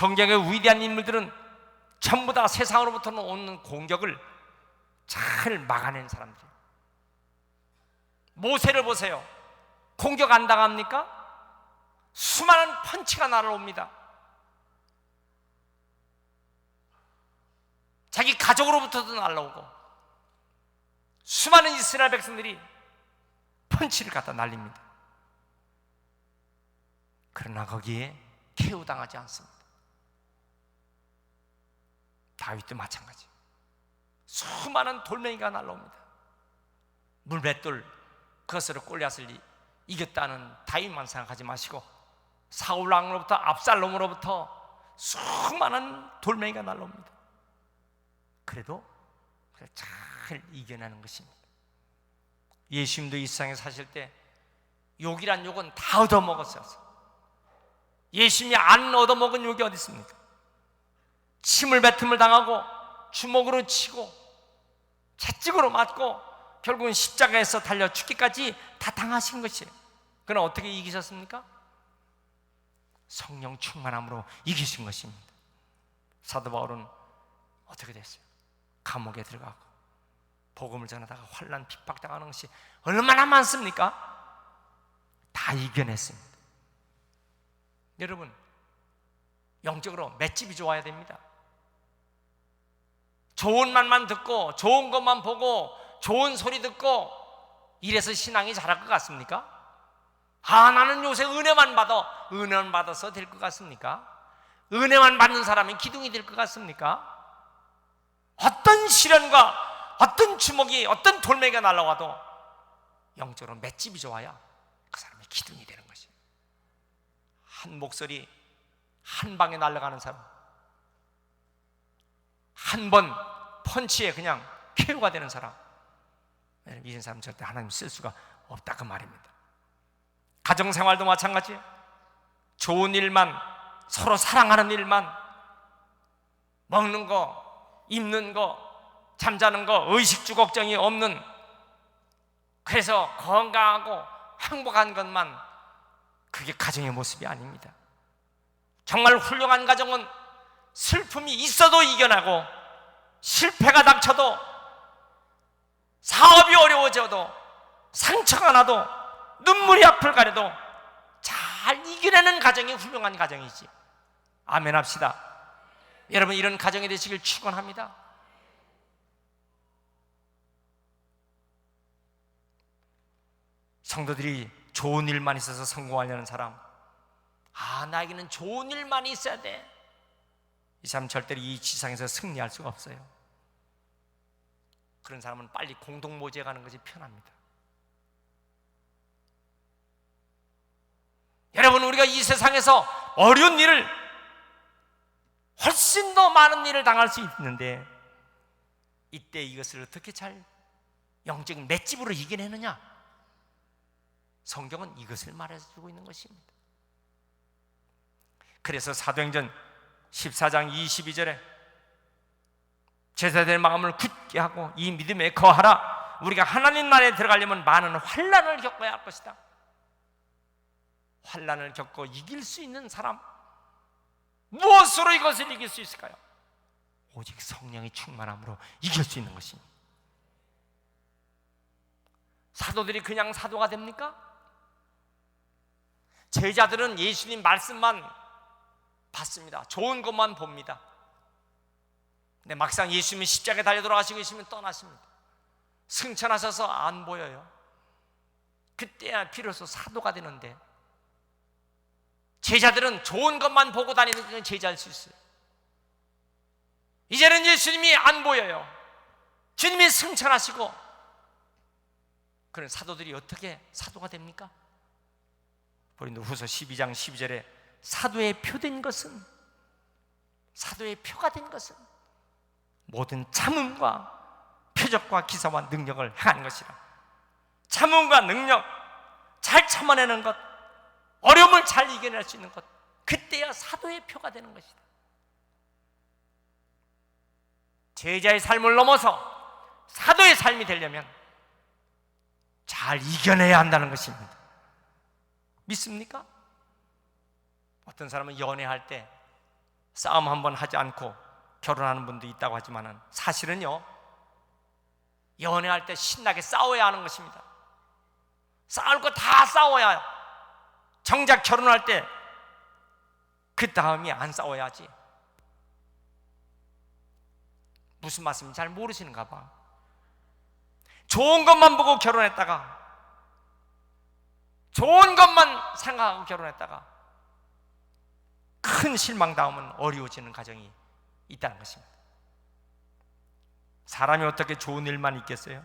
성경의 위대한 인물들은 전부 다 세상으로부터 오는 공격을 잘 막아낸 사람들이에요. 모세를 보세요. 공격 안 당합니까? 수많은 펀치가 날아옵니다. 자기 가족으로부터도 날아오고 수많은 이스라엘 백성들이 펀치를 갖다 날립니다. 그러나 거기에 KO당하지 않습니다. 다윗도 마찬가지. 수많은 돌멩이가 날아옵니다. 물맷돌 그것으로 골리앗을 이겼다는 다윗만 생각하지 마시고 사울 왕으로부터 압살롬으로부터 수많은 돌멩이가 날아옵니다. 그래도 잘 이겨내는 것입니다. 예수님도 이 세상에 사실 때 욕이란 욕은 다 얻어먹었어요. 예수님이 안 얻어먹은 욕이 어디 있습니까? 침을 뱉음을 당하고 주먹으로 치고 채찍으로 맞고 결국은 십자가에서 달려 죽기까지 다 당하신 것이에요. 그러나 어떻게 이기셨습니까? 성령 충만함으로 이기신 것입니다. 사도 바울은 어떻게 됐어요? 감옥에 들어가고 복음을 전하다가 환난 핍박당하는 것이 얼마나 많습니까? 다 이겨냈습니다. 여러분, 영적으로 맷집이 좋아야 됩니다. 좋은 말만 듣고 좋은 것만 보고 좋은 소리 듣고 이래서 신앙이 자랄 것 같습니까? 나는 요새 은혜만 받아서 될 것 같습니까? 은혜만 받는 사람이 기둥이 될 것 같습니까? 어떤 시련과 어떤 주먹이 어떤 돌멩이가 날아와도 영적으로 맷집이 좋아야 그 사람이 기둥이 되는 것이에요. 한 목소리 한 방에 날아가는 사람, 한 번 펀치에 그냥 KO가 되는 사람, 이런 사람 절대 하나님 쓸 수가 없다 그 말입니다. 가정생활도 마찬가지예요. 좋은 일만, 서로 사랑하는 일만, 먹는 거, 입는 거, 잠자는 거, 의식주 걱정이 없는, 그래서 건강하고 행복한 것만, 그게 가정의 모습이 아닙니다. 정말 훌륭한 가정은 슬픔이 있어도 이겨나고 실패가 닥쳐도 사업이 어려워져도 상처가 나도 눈물이 앞을 가려도 잘 이겨내는 가정이 훌륭한 가정이지. 아멘 합시다. 여러분, 이런 가정이 되시길 축원합니다. 성도들이 좋은 일만 있어서 성공하려는 사람, 나에게는 좋은 일만 있어야 돼, 이 사람 절대로 이 지상에서 승리할 수가 없어요. 그런 사람은 빨리 공동모지에 가는 것이 편합니다. 여러분, 우리가 이 세상에서 어려운 일을, 훨씬 더 많은 일을 당할 수 있는데 이때 이것을 어떻게 잘 영적인 맷집으로 이겨내느냐? 성경은 이것을 말해주고 있는 것입니다. 그래서 사도행전 14장 22절에 제자들의 마음을 굳게 하고 이 믿음에 거하라. 우리가 하나님 나라에 들어가려면 많은 환난을 겪어야 할 것이다. 환난을 겪고 이길 수 있는 사람, 무엇으로 이것을 이길 수 있을까요? 오직 성령의 충만함으로 이길 수 있는 것입니다. 사도들이 그냥 사도가 됩니까? 제자들은 예수님 말씀만 받습니다. 좋은 것만 봅니다. 근데 막상 예수님이 십자가에 달려 돌아가시고 계시면 떠나십니다. 승천하셔서 안 보여요. 그때야 비로소 사도가 되는데, 제자들은 좋은 것만 보고 다니는 게 제자일 수 있어요. 이제는 예수님이 안 보여요. 주님이 승천하시고, 그런 사도들이 어떻게 사도가 됩니까? 고린도후서 12장 12절에 사도의 표된 것은, 사도의 표가 된 것은 모든 참음과 표적과 기사와 능력을 행하는 것이라. 참음과 능력, 잘 참아내는 것, 어려움을 잘 이겨낼 수 있는 것, 그때야 사도의 표가 되는 것이다. 제자의 삶을 넘어서 사도의 삶이 되려면 잘 이겨내야 한다는 것입니다. 믿습니까? 어떤 사람은 연애할 때 싸움 한번 하지 않고 결혼하는 분도 있다고 하지만 사실은요, 연애할 때 신나게 싸워야 하는 것입니다. 싸울 거 다 싸워야, 정작 결혼할 때 그 다음이 안 싸워야지. 무슨 말씀인지 잘 모르시는가 봐. 좋은 것만 보고 결혼했다가, 좋은 것만 생각하고 결혼했다가 큰 실망 다음은 어려워지는 가정이 있다는 것입니다. 사람이 어떻게 좋은 일만 있겠어요?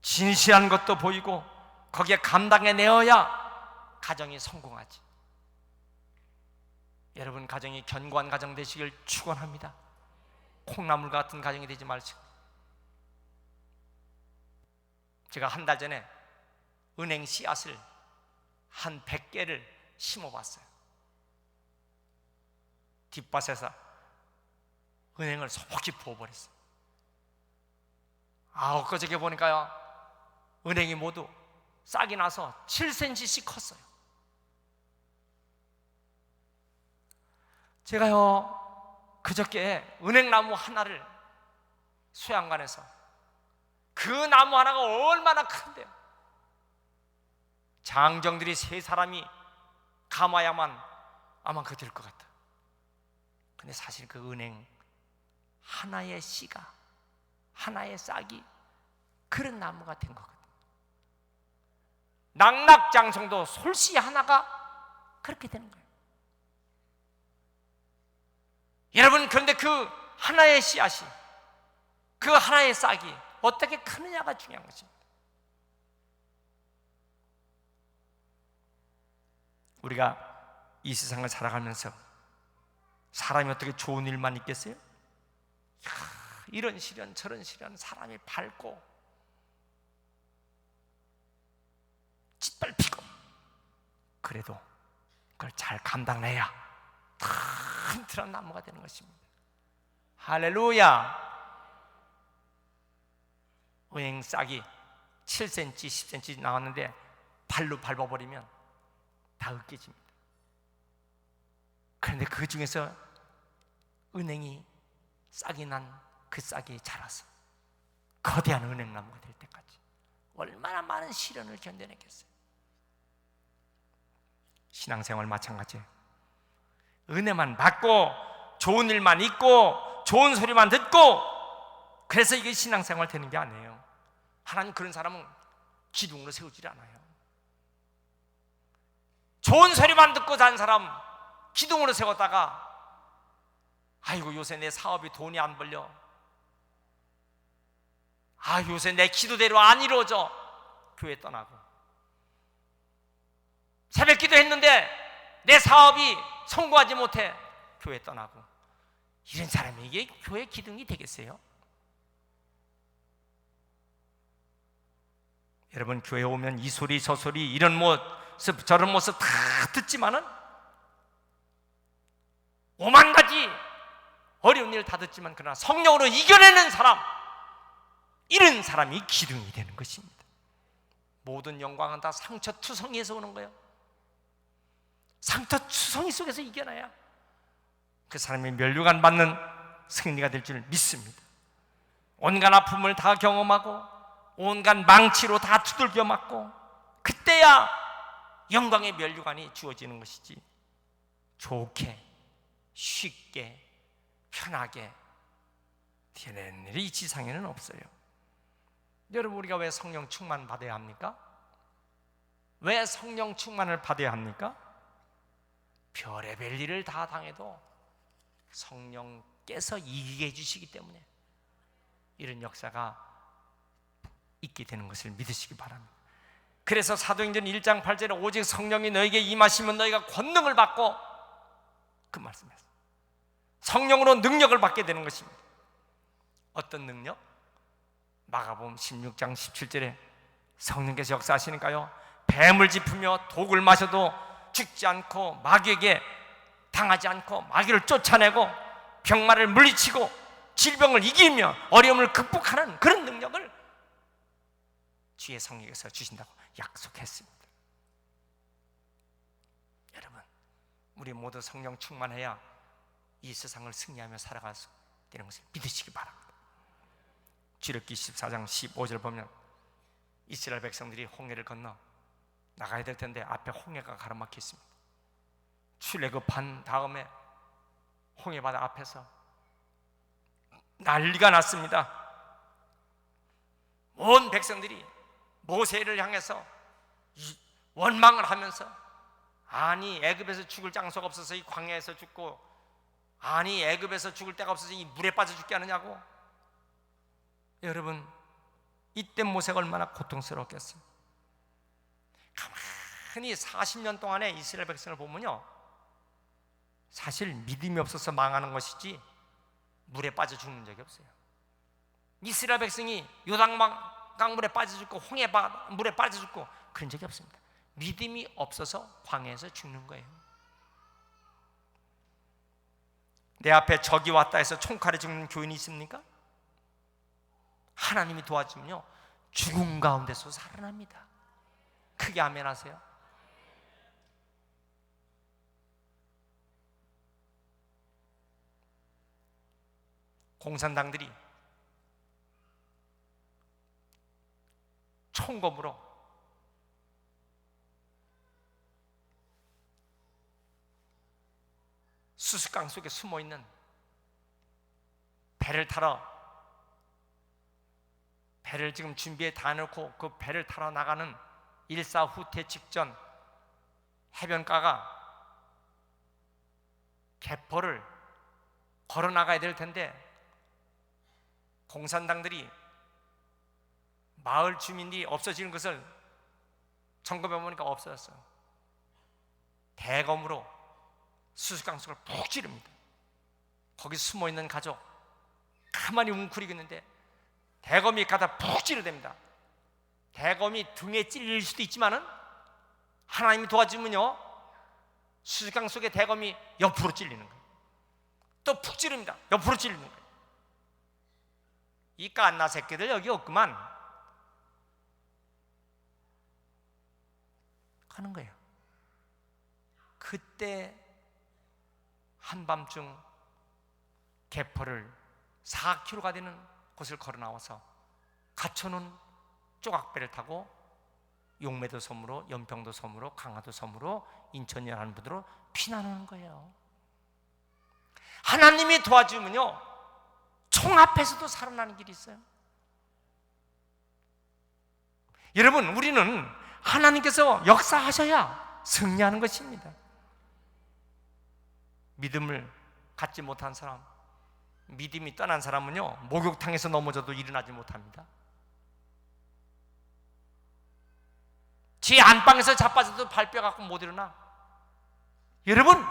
진실한 것도 보이고 거기에 감당해내어야 가정이 성공하지. 여러분, 가정이 견고한 가정 되시길 축원합니다. 콩나물 같은 가정이 되지 마시고. 제가 한 달 전에 은행 씨앗을 한 100개를 심어봤어요. 뒷밭에서 은행을 속히 부어버렸어요. 엊그저께 보니까요, 은행이 모두 싹이 나서 7cm씩 컸어요. 제가요, 그저께 은행나무 하나를 수양관에서, 그 나무 하나가 얼마나 큰데요, 장정들이 3사람이 감아야만 아마 그거 될 것 같다. 근데 사실 그 은행 하나의 씨가, 하나의 싹이 그런 나무가 된 것 같아요. 낙낙장성도 솔씨 하나가 그렇게 되는 거예요. 여러분, 그런데 그 하나의 씨앗이, 그 하나의 싹이 어떻게 크느냐가 중요한 것입니다. 우리가 이 세상을 살아가면서 사람이 어떻게 좋은 일만 있겠어요? 이런 시련 저런 시련, 사람이 밝고 짓밟히고, 그래도 그걸 잘 감당해야 튼튼한 나무가 되는 것입니다. 할렐루야. 은행 싹이 7cm, 10cm 나왔는데 발로 밟아버리면 다 으깨집니다. 그런데 그 중에서 은행이 싹이 난 그 싹이 자라서 거대한 은행나무가 될 때까지 얼마나 많은 시련을 견뎌냈겠어요. 신앙생활 마찬가지예요. 은혜만 받고 좋은 일만 있고 좋은 소리만 듣고 그래서 이게 신앙생활 되는 게 아니에요. 하나님 그런 사람은 기둥으로 세우질 않아요. 좋은 소리만 듣고 산 사람 기둥으로 세웠다가, 아이고 요새 내 사업이 돈이 안 벌려, 요새 내 기도대로 안 이루어져, 교회 떠나고, 새벽 기도했는데 내 사업이 성공하지 못해, 교회 떠나고. 이런 사람에게 교회 기둥이 되겠어요? 여러분, 교회 오면 이 소리 저 소리, 이런 모습 저런 모습 다 듣지만은, 오만 가지 어려운 일 다 듣지만, 그러나 성령으로 이겨내는 사람, 이런 사람이 기둥이 되는 것입니다. 모든 영광은 다 상처투성이에서 오는 거예요. 상처투성이 속에서 이겨내야 그 사람이 면류관 받는 승리가 될 줄 믿습니다. 온갖 아픔을 다 경험하고 온갖 망치로 다 두들겨 맞고, 그때야 영광의 면류관이 주어지는 것이지, 좋게 쉽게 편하게 되는 일이 이 지상에는 없어요. 여러분, 우리가 왜 성령 충만 받아야 합니까? 왜 성령 충만을 받아야 합니까? 별의별 일을 다 당해도 성령께서 이기게 해주시기 때문에 이런 역사가 있게 되는 것을 믿으시기 바랍니다. 그래서 사도행전 1장 8절에 오직 성령이 너에게 임하시면 너희가 권능을 받고, 그 말씀이었어요. 성령으로 능력을 받게 되는 것입니다. 어떤 능력? 마가복음 16장 17절에 성령께서 역사하시니까요, 뱀을 짚으며 독을 마셔도 죽지 않고 마귀에게 당하지 않고 마귀를 쫓아내고 병마를 물리치고 질병을 이기며 어려움을 극복하는 그런 능력을 주의 성령께서 주신다고 약속했습니다. 여러분, 우리 모두 성령 충만해야 이 세상을 승리하며 살아갈 수 있는 것을 믿으시기 바랍니다. 출애굽기 14장 15절 보면 이스라엘 백성들이 홍해를 건너 나가야 될 텐데 앞에 홍해가 가로막혀 있습니다. 출애굽한 다음에 홍해 바다 앞에서 난리가 났습니다. 온 백성들이 모세를 향해서 원망을 하면서, 아니 애굽에서 죽을 장소가 없어서 이 광야에서 죽고, 아니 애굽에서 죽을 데가 없어서 이 물에 빠져 죽게 하느냐고. 여러분, 이때 모세가 얼마나 고통스러웠겠어요. 가만히 40년 동안의 이스라엘 백성을 보면요, 사실 믿음이 없어서 망하는 것이지 물에 빠져 죽는 적이 없어요. 이스라엘 백성이 요단강물에 빠져 죽고 홍해 물에 빠져 죽고 그런 적이 없습니다. 믿음이 없어서 광야에서 죽는 거예요. 내 앞에 적이 왔다 해서 총칼에 죽는 교인이 있습니까? 하나님이 도와주면요, 죽음 가운데서 살아납니다. 크게 아멘 하세요. 공산당들이 총검으로 수수깡 속에 숨어있는 배를 타러, 배를 지금 준비해 다 놓고 그 배를 타러 나가는 일사후퇴 직전 해변가가 개포를 걸어 나가야 될 텐데, 공산당들이 마을 주민들이 없어지는 것을 점검해 보니까 없어졌어요. 대검으로 수수깡 속을 푹 찌릅니다. 거기 숨어있는 가족 가만히 웅크리고 있는데 대검이 가다 푹 찌르됩니다. 대검이 등에 찔릴 수도 있지만은 하나님이 도와주면요, 수수깡 속에 대검이 옆으로 찔리는 거예요. 또 푹 찌릅니다. 옆으로 찔리는 거예요. 이 깐나 새끼들 여기 없구만 하는 거예요. 그때 한밤중 개포를 4km가 되는 곳을 걸어 나와서 갇혀놓은 조각배를 타고 용매도 섬으로, 연평도 섬으로, 강화도 섬으로, 인천이라는 부두로 피난하는 거예요. 하나님이 도와주면요, 총 앞에서도 살아나는 길이 있어요. 여러분, 우리는 하나님께서 역사하셔야 승리하는 것입니다. 믿음을 갖지 못한 사람, 믿음이 떠난 사람은요, 목욕탕에서 넘어져도 일어나지 못합니다. 지 안방에서 자빠져도 발뼈 갖고 못 일어나. 여러분,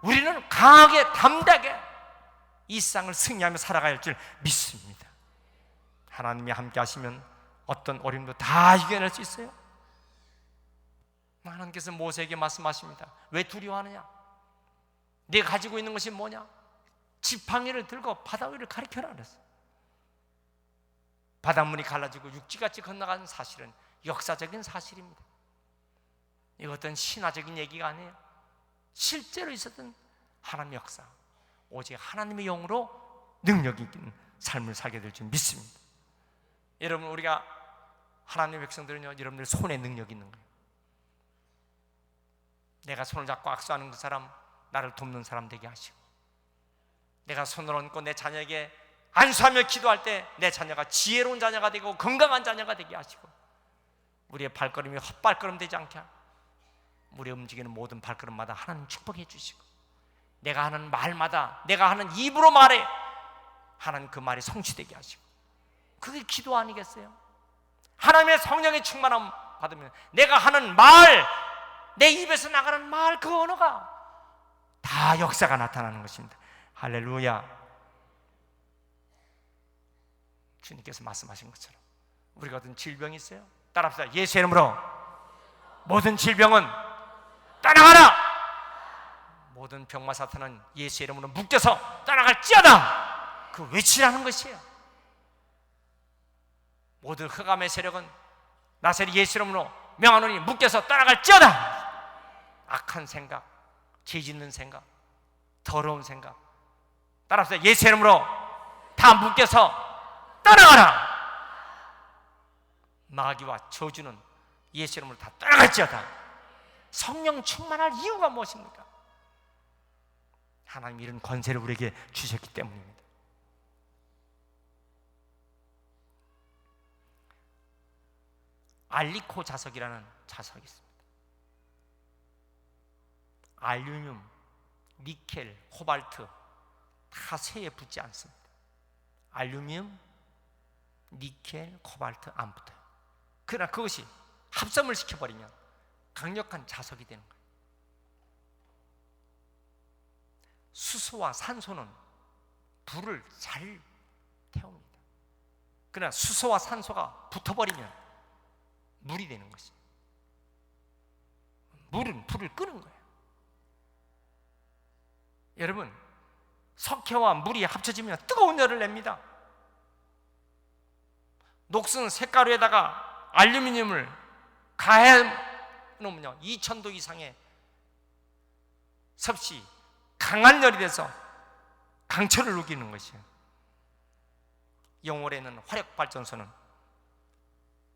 우리는 강하게 담대하게 이 세상을 승리하며 살아가야 할 줄 믿습니다. 하나님이 함께 하시면 어떤 어려움도 다 이겨낼 수 있어요. 하나님께서 모세에게 말씀하십니다. 왜 두려워하느냐? 네가 가지고 있는 것이 뭐냐? 지팡이를 들고 바다 위를 가리켜라 그랬어요. 바닷물이 갈라지고 육지같이 건너가는 사실은 역사적인 사실입니다. 이거 어떤 신화적인 얘기가 아니에요. 실제로 있었던 하나님의 역사, 오직 하나님의 영으로 능력이 있는 삶을 살게 될 줄 믿습니다. 여러분, 우리가 하나님의 백성들은요, 여러분들 손에 능력이 있는 거예요. 내가 손을 잡고 악수하는 그 사람, 나를 돕는 사람 되게 하시고, 내가 손을 얹고 내 자녀에게 안수하며 기도할 때 내 자녀가 지혜로운 자녀가 되고 건강한 자녀가 되게 하시고, 우리의 발걸음이 헛발걸음 되지 않게, 우리 움직이는 모든 발걸음마다 하나님 축복해 주시고, 내가 하는 말마다, 내가 하는 입으로 말해 하나님 그 말이 성취되게 하시고, 그게 기도 아니겠어요? 하나님의 성령의 충만함 받으면 내가 하는 말, 내 입에서 나가는 말, 그 언어가 다 역사가 나타나는 것입니다. 할렐루야. 주님께서 말씀하신 것처럼 우리가 어떤 질병이 있어요? 따라합시다. 예수의 이름으로 모든 질병은 떠나가라. 모든 병마 사탄은 예수의 이름으로 묶여서 떠나갈지어다. 그 외치라는 것이에요. 모든 흑암의 세력은 나사렛 예수 이름으로 명하노니 묶여서 떠나갈지어다. 악한 생각, 죄 짓는 생각, 더러운 생각. 따라서 예수 이름으로 다 묶여서 떠나가라. 마귀와 저주는 예수 이름으로 다 떠나갈지어다. 성령 충만할 이유가 무엇입니까? 하나님 이런 권세를 우리에게 주셨기 때문입니다. 알리코 자석이라는 자석이 있습니다. 알루미늄, 니켈, 코발트 다 쇠에 붙지 않습니다. 알루미늄, 니켈, 코발트 안 붙어요. 그러나 그것이 합성을 시켜버리면 강력한 자석이 되는 거예요. 수소와 산소는 불을 잘 태웁니다. 그러나 수소와 산소가 붙어버리면 물이 되는 것이에요. 물은 불을 끄는 거예요. 여러분, 석회와 물이 합쳐지면 뜨거운 열을 냅니다. 녹슨 쇳가루에다가 알루미늄을 가해 놓으면요 2000도 이상의 섭씨 강한 열이 돼서 강철을 우기는 것이에요. 영월에 있는 화력발전소는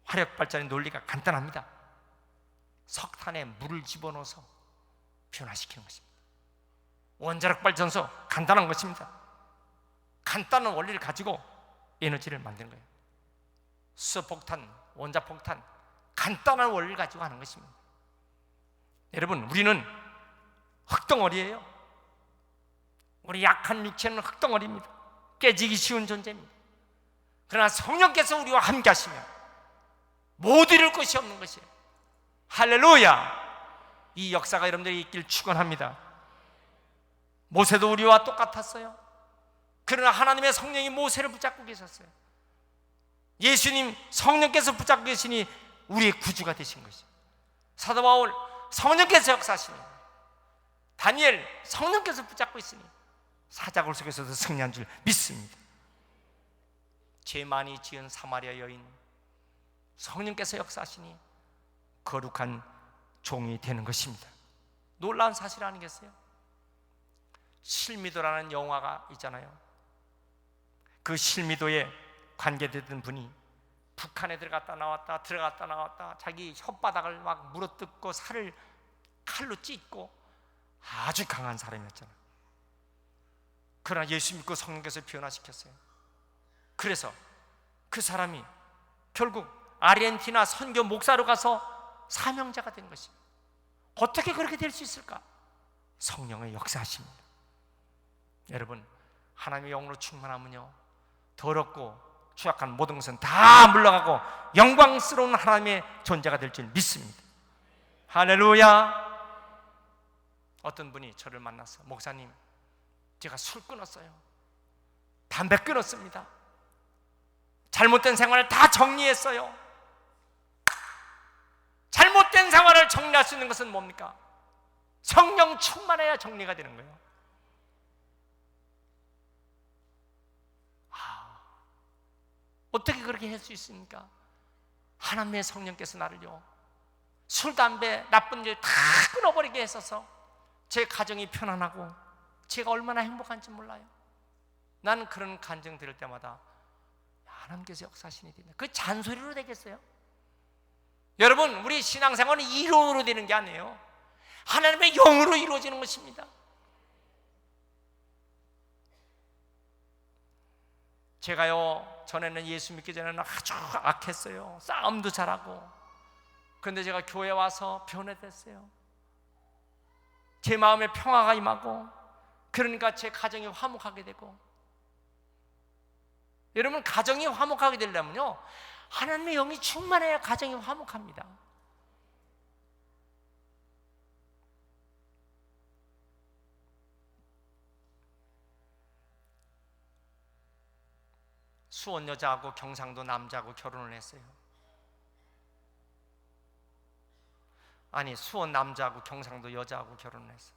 화력발전의 논리가 간단합니다. 석탄에 물을 집어넣어서 변화시키는 것입니다. 원자력발전소 간단한 것입니다. 간단한 원리를 가지고 에너지를 만드는 거예요. 수소폭탄, 원자폭탄 간단한 원리를 가지고 하는 것입니다. 여러분, 우리는 흙덩어리예요. 우리 약한 육체는 흙덩어리입니다. 깨지기 쉬운 존재입니다. 그러나 성령께서 우리와 함께 하시면 못 이룰 것이 없는 것이에요. 할렐루야! 이 역사가 여러분들이 있길 축원합니다. 모세도 우리와 똑같았어요. 그러나 하나님의 성령이 모세를 붙잡고 계셨어요. 예수님 성령께서 붙잡고 계시니 우리의 구주가 되신 것이에요. 사도 바울 성령께서 역사하시니, 다니엘 성령께서 붙잡고 있으니 사자굴 속에서도 승리한 줄 믿습니다. 죄 많이 지은 사마리아 여인, 성령께서 역사하시니 거룩한 종이 되는 것입니다. 놀라운 사실 아니겠어요? 실미도라는 영화가 있잖아요. 그 실미도에 관계되던 분이 북한에 들어갔다 나왔다 들어갔다 나왔다 자기 혓바닥을 막 물어뜯고 살을 칼로 찢고 아주 강한 사람이었잖아요. 그러나 예수 믿고 성령께서 변화시켰어요. 그래서 그 사람이 결국 아르헨티나 선교 목사로 가서 사명자가 된 것입니다. 어떻게 그렇게 될 수 있을까? 성령의 역사하십니다. 여러분, 하나님의 영으로 충만하면요 더럽고 추악한 모든 것은 다 물러가고 영광스러운 하나님의 존재가 될 줄 믿습니다. 할렐루야! 어떤 분이 저를 만나서, 목사님, 제가 술 끊었어요. 담배 끊었습니다. 잘못된 생활을 다 정리했어요. 잘못된 생활을 정리할 수 있는 것은 뭡니까? 성령 충만해야 정리가 되는 거예요. 어떻게 그렇게 할 수 있습니까? 하나님의 성령께서 나를요 술, 담배, 나쁜 일 다 끊어버리게 했어서 제 가정이 편안하고 제가 얼마나 행복한지 몰라요. 나는 그런 간증 들을 때마다 하나님께서 역사하시니 된다. 그 잔소리로 되겠어요? 여러분, 우리 신앙생활은 이론으로 되는 게 아니에요. 하나님의 영으로 이루어지는 것입니다. 제가요 전에는 예수 믿기 전에는 아주 악했어요. 싸움도 잘하고. 그런데 제가 교회 와서 변화됐어요. 제 마음에 평화가 임하고, 그러니까 제 가정이 화목하게 되고. 여러분, 가정이 화목하게 되려면요 하나님의 영이 충만해야 가정이 화목합니다. 수원 여자하고 경상도 남자하고 결혼을 했어요. 아니, 수원 남자하고 경상도 여자하고 결혼을 했어요.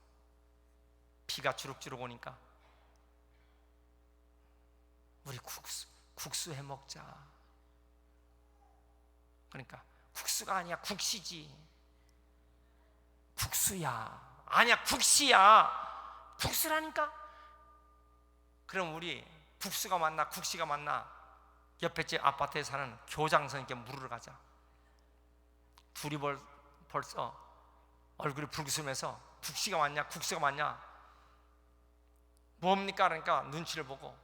비가 주룩주룩 오니까 우리 국수 해 먹자. 그러니까 국수가 아니야 국시지. 국수야. 아니야, 국시야. 국수라니까. 그럼 우리 국수가 맞나 국시가 맞나 옆에 집 아파트에 사는 교장 선생님께 물으러 가자. 둘이 벌써 얼굴이 붉으면서 국시가 맞냐 국수가 맞냐 뭡니까? 그러니까 눈치를 보고,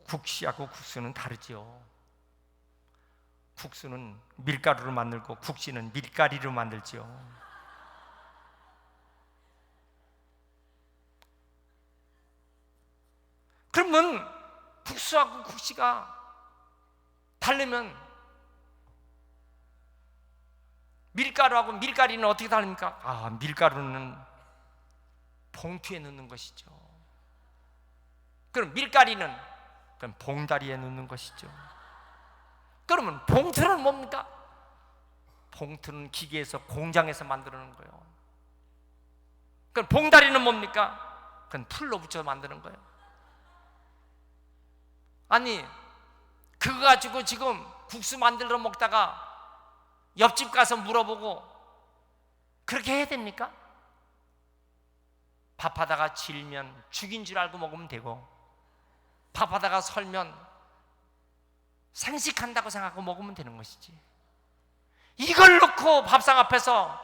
국시하고 국수는 다르죠. 국수는 밀가루를 만들고 국시는 밀가리로 만들죠. 그러면 국수하고 국시가 다르면 밀가루하고 밀가리는 어떻게 다릅니까? 아, 밀가루는 봉투에 넣는 것이죠. 그럼 밀가리는 그럼 봉다리에 넣는 것이죠. 그러면 봉투는 뭡니까? 봉투는 기계에서 공장에서 만드는 거예요. 그럼 봉다리는 뭡니까? 그건 풀로 붙여 만드는 거예요. 아니, 그거 가지고 지금 국수 만들어 먹다가 옆집 가서 물어보고 그렇게 해야 됩니까? 밥하다가 질면 죽인 줄 알고 먹으면 되고, 밥하다가 설면 생식한다고 생각하고 먹으면 되는 것이지. 이걸 놓고 밥상 앞에서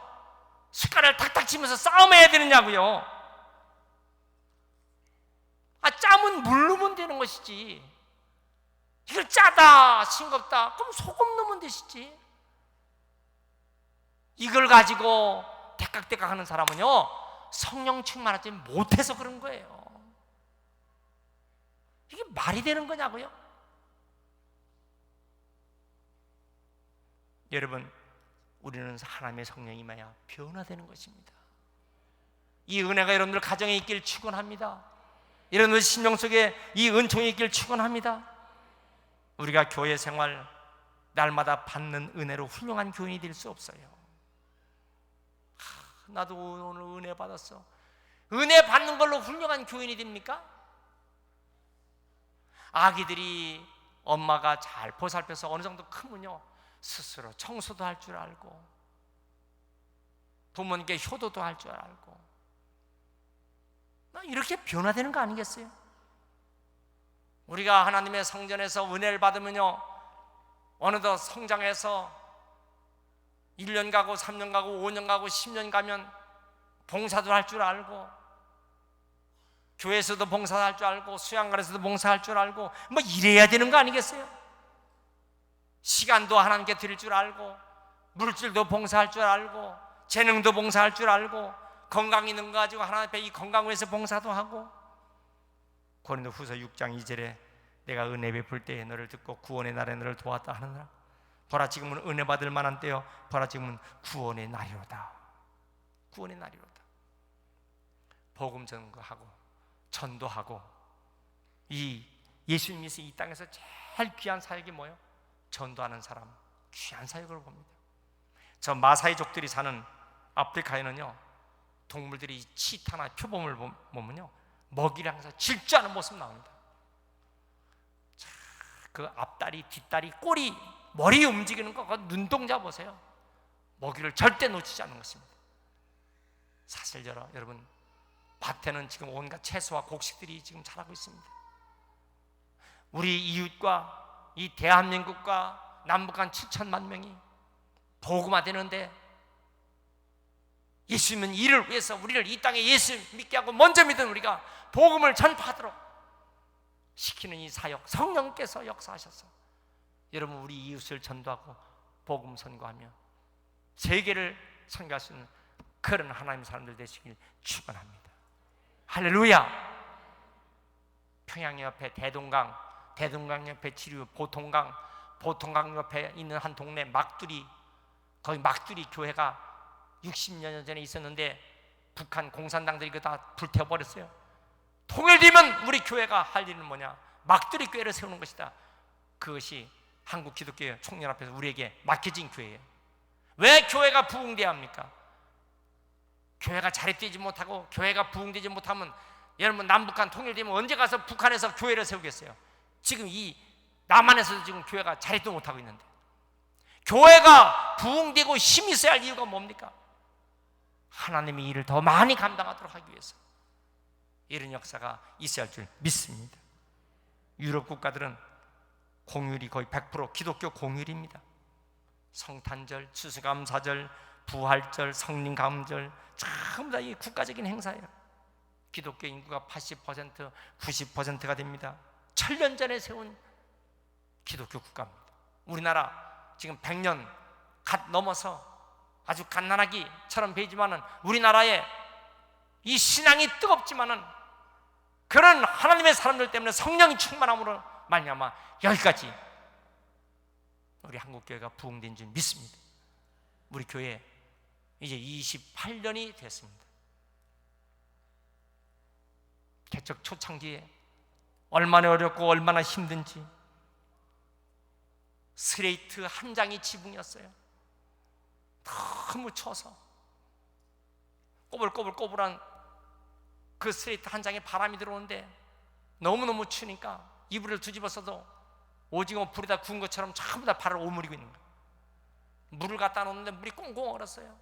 숟가락을 탁탁 치면서 싸움해야 되느냐고요. 아, 짬은 물 넣으면 되는 것이지. 이걸 짜다 싱겁다 그럼 소금 넣으면 되시지. 이걸 가지고 대깍대깍 하는 사람은요, 성령 충만하지 못해서 그런 거예요. 이게 말이 되는 거냐고요? 여러분, 우리는 하나님의 성령이 임하여 변화되는 것입니다. 이 은혜가 여러분들 가정에 있길 축원합니다. 여러분들 심령 속에 이 은총이 있길 축원합니다. 우리가 교회 생활 날마다 받는 은혜로 훌륭한 교인이 될 수 없어요. 나도 오늘 은혜 받았어. 은혜 받는 걸로 훌륭한 교인이 됩니까? 아기들이 엄마가 잘 보살펴서 어느 정도 크면요, 스스로 청소도 할 줄 알고 부모님께 효도도 할 줄 알고 이렇게 변화되는 거 아니겠어요? 우리가 하나님의 성전에서 은혜를 받으면요, 어느덧 성장해서 1년 가고 3년 가고 5년 가고 10년 가면 봉사도 할 줄 알고, 교회에서도 봉사할 줄 알고, 수양관에서도 봉사할 줄 알고, 뭐 이래야 되는 거 아니겠어요? 시간도 하나님께 드릴 줄 알고, 물질도 봉사할 줄 알고, 재능도 봉사할 줄 알고, 건강 있는 거 가지고 하나님 앞에 이 건강 위해서 봉사도 하고. 고린도후서 6장 2절에 내가 은혜 베풀 때에 너를 듣고 구원의 날에 너를 도왔다 하느니라. 보라, 지금은 은혜 받을 만한 때요, 보라, 지금은 구원의 날이로다. 구원의 날이로다. 복음 전거하고 전도하고, 이 예수님이 이 땅에서 제일 귀한 사역이 뭐예요? 전도하는 사람, 귀한 사역을 봅니다. 저 마사이족들이 사는 아프리카에는요, 동물들이 치타나 표범을 보면요, 먹이를 항상 질주하는 모습 나옵니다. 그 앞다리, 뒷다리, 꼬리, 머리 움직이는 거, 그 눈동자 보세요. 먹이를 절대 놓치지 않는 것입니다. 사실 여러분, 밭에는 지금 온갖 채소와 곡식들이 지금 자라고 있습니다. 우리 이웃과 이 대한민국과 남북한 7천만 명이 복음화 되는데, 예수님은 이를 위해서 우리를 이 땅에 예수 믿게 하고 먼저 믿은 우리가 복음을 전파하도록 시키는 이 사역, 성령께서 역사하셔서 여러분, 우리 이웃을 전도하고 복음 선고하며 세계를 선교할 수 있는 그런 하나님 사람들 되시길 축원합니다. 할렐루야. 평양 옆에 대동강, 대동강 옆에 지류 보통강, 보통강 옆에 있는 한 동네 막두리, 거기 막두리 교회가 60여 년 전에 있었는데 북한 공산당들이 그거 다 불태워버렸어요. 통일되면 우리 교회가 할 일은 뭐냐? 막두리 교회를 세우는 것이다. 그것이 한국 기독교 총연합에서 우리에게 맡겨진 교회예요. 왜 교회가 부흥돼야 합니까? 교회가 자립되지 못하고 교회가 부흥되지 못하면, 여러분, 남북한 통일되면 언제 가서 북한에서 교회를 세우겠어요? 지금 이 남한에서도 지금 교회가 자립도 못하고 있는데, 교회가 부흥되고 힘이 있어야 할 이유가 뭡니까? 하나님의 일을 더 많이 감당하도록 하기 위해서 이런 역사가 있어야 할 줄 믿습니다. 유럽 국가들은 공휴일이 거의 100% 기독교 공휴일입니다. 성탄절, 추수감사절, 부활절, 성림감절 전부 다 이 국가적인 행사예요. 기독교 인구가 80%, 90%가 됩니다. 1000년 전에 세운 기독교 국가입니다. 우리나라 지금 100년 갓 넘어서 아주 갓난아기처럼 보이지만은 우리나라에 이 신앙이 뜨겁지만은 그런 하나님의 사람들 때문에 성령이 충만함으로 말미암아 여기까지 우리 한국교회가 부흥된 줄 믿습니다. 우리 교회 이제 28년이 됐습니다. 개척 초창기에 얼마나 어렵고 얼마나 힘든지 스레이트 한 장이 지붕이었어요. 너무 추워서 꼬불꼬불꼬불한 그 스레이트 한 장에 바람이 들어오는데 너무너무 추우니까 이불을 뒤집어서도 오징어 불에다 구운 것처럼 전부 다 발을 오므리고 있는 거예요. 물을 갖다 놓는데 물이 꽁꽁 얼었어요.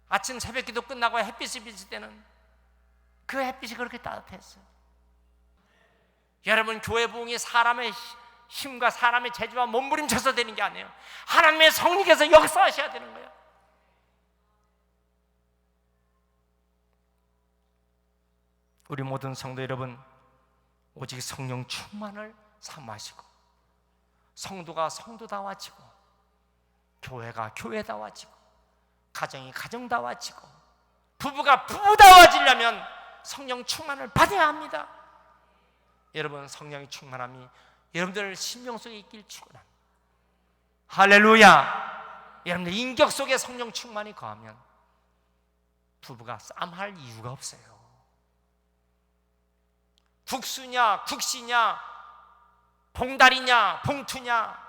아침 새벽기도 끝나고 햇빛이 비칠 때는 그 햇빛이 그렇게 따뜻했어요. 여러분, 교회 부흥이 사람의 힘과 사람의 재주와 몸부림쳐서 되는 게 아니에요. 하나님의 성령께서 역사하셔야 되는 거예요. 우리 모든 성도 여러분, 오직 성령 충만을 사모하시고 성도가 성도다워지고 교회가 교회다워지고 가정이 가정다워지고 부부가 부부다워지려면 성령 충만을 받아야 합니다. 여러분, 성령의 충만함이 여러분들 심령 속에 있길 축원합니다. 할렐루야. 여러분들 인격 속에 성령 충만이 거하면 부부가 싸움할 이유가 없어요. 국수냐 국시냐 봉다리냐 봉투냐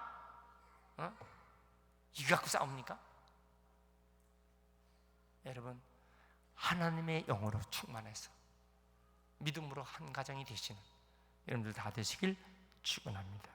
이거 갖고 싸웁니까? 여러분, 하나님의 영으로 충만해서 믿음으로 한 가정이 되시는 여러분들 다 되시길 축원합니다.